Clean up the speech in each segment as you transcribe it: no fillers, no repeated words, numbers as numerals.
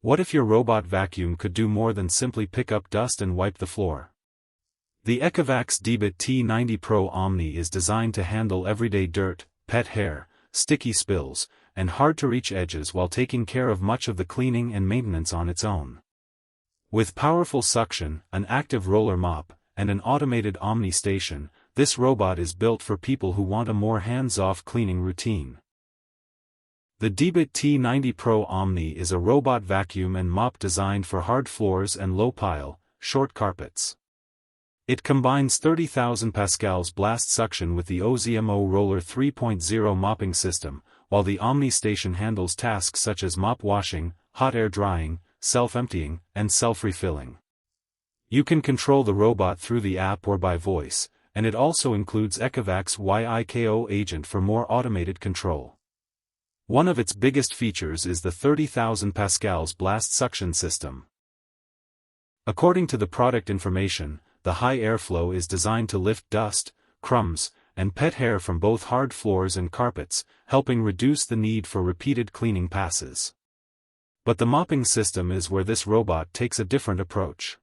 What if your robot vacuum could do more than simply pick up dust and wipe the floor? The ECOVACS DEEBOT T90 Pro OMNI is designed to handle everyday dirt, pet hair, sticky spills, and hard-to-reach edges while taking care of much of the cleaning and maintenance on its own. With powerful suction, an active roller mop, and an automated OMNI station, this robot is built for people who want a more hands-off cleaning routine. The DEEBOT T90 Pro OMNI is a robot vacuum and mop designed for hard floors and low-pile, short carpets. It combines 30,000 pascals blast suction with the OMNI Roller 3.0 mopping system, while the OMNI station handles tasks such as mop washing, hot air drying, self-emptying, and self-refilling. You can control the robot through the app or by voice, and it also includes ECOVACS YIKO agent for more automated control. One of its biggest features is the 30,000 pascals blast suction system. According to the product information, the high airflow is designed to lift dust, crumbs, and pet hair from both hard floors and carpets, helping reduce the need for repeated cleaning passes. But the mopping system is where this robot takes a different approach.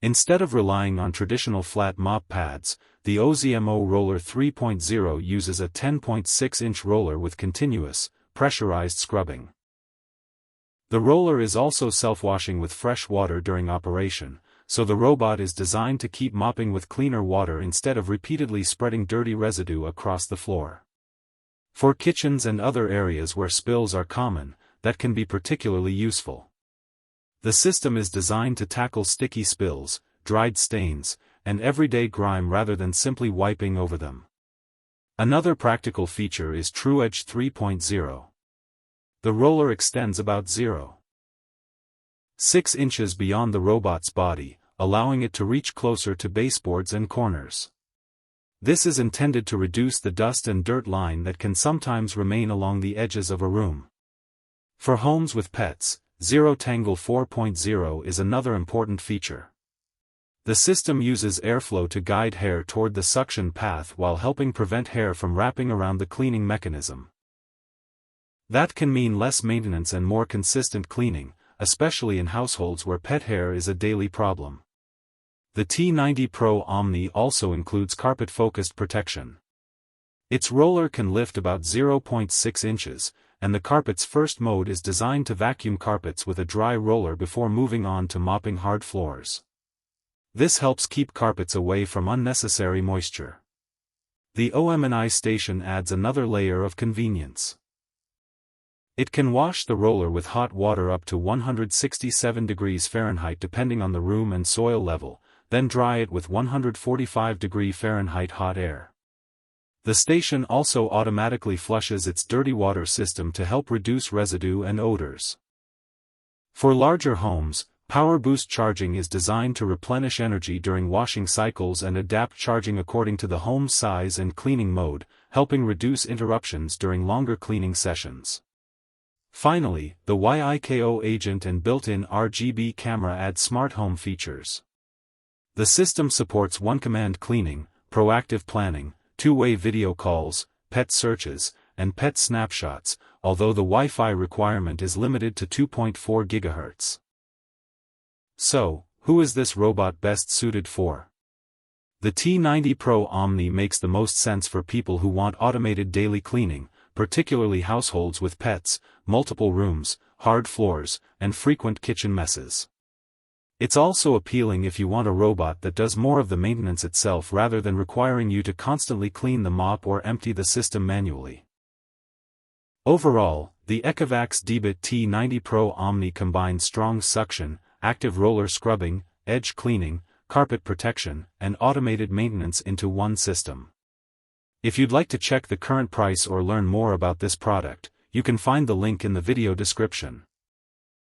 Instead of relying on traditional flat mop pads, the OMNI Roller 3.0 uses a 10.6-inch roller with continuous, pressurized scrubbing. The roller is also self-washing with fresh water during operation, so the robot is designed to keep mopping with cleaner water instead of repeatedly spreading dirty residue across the floor. For kitchens and other areas where spills are common, that can be particularly useful. The system is designed to tackle sticky spills, dried stains, and everyday grime rather than simply wiping over them. Another practical feature is TrueEdge 3.0. The roller extends about 0.6 inches beyond the robot's body, allowing it to reach closer to baseboards and corners. This is intended to reduce the dust and dirt line that can sometimes remain along the edges of a room. For homes with pets, Zero Tangle 4.0 is another important feature. The system uses airflow to guide hair toward the suction path while helping prevent hair from wrapping around the cleaning mechanism. That can mean less maintenance and more consistent cleaning, especially in households where pet hair is a daily problem. The T90 Pro OMNI also includes carpet-focused protection. Its roller can lift about 0.6 inches, and the carpet's first mode is designed to vacuum carpets with a dry roller before moving on to mopping hard floors. This helps keep carpets away from unnecessary moisture. The OMNI station adds another layer of convenience. It can wash the roller with hot water up to 167 degrees Fahrenheit depending on the room and soil level, then dry it with 145 degrees Fahrenheit hot air. The station also automatically flushes its dirty water system to help reduce residue and odors. For larger homes, Power Boost charging is designed to replenish energy during washing cycles and adapt charging according to the home's size and cleaning mode, helping reduce interruptions during longer cleaning sessions. Finally, the YIKO agent and built-in RGB camera add smart home features. The system supports one-command cleaning, proactive planning, two-way video calls, pet searches, and pet snapshots, although the Wi-Fi requirement is limited to 2.4 GHz. So, who is this robot best suited for? The T90 Pro OMNI makes the most sense for people who want automated daily cleaning, particularly households with pets, multiple rooms, hard floors, and frequent kitchen messes. It's also appealing if you want a robot that does more of the maintenance itself rather than requiring you to constantly clean the mop or empty the system manually. Overall, the ECOVACS DEEBOT T90 Pro OMNI combines strong suction, active roller scrubbing, edge cleaning, carpet protection, and automated maintenance into one system. If you'd like to check the current price or learn more about this product, you can find the link in the video description.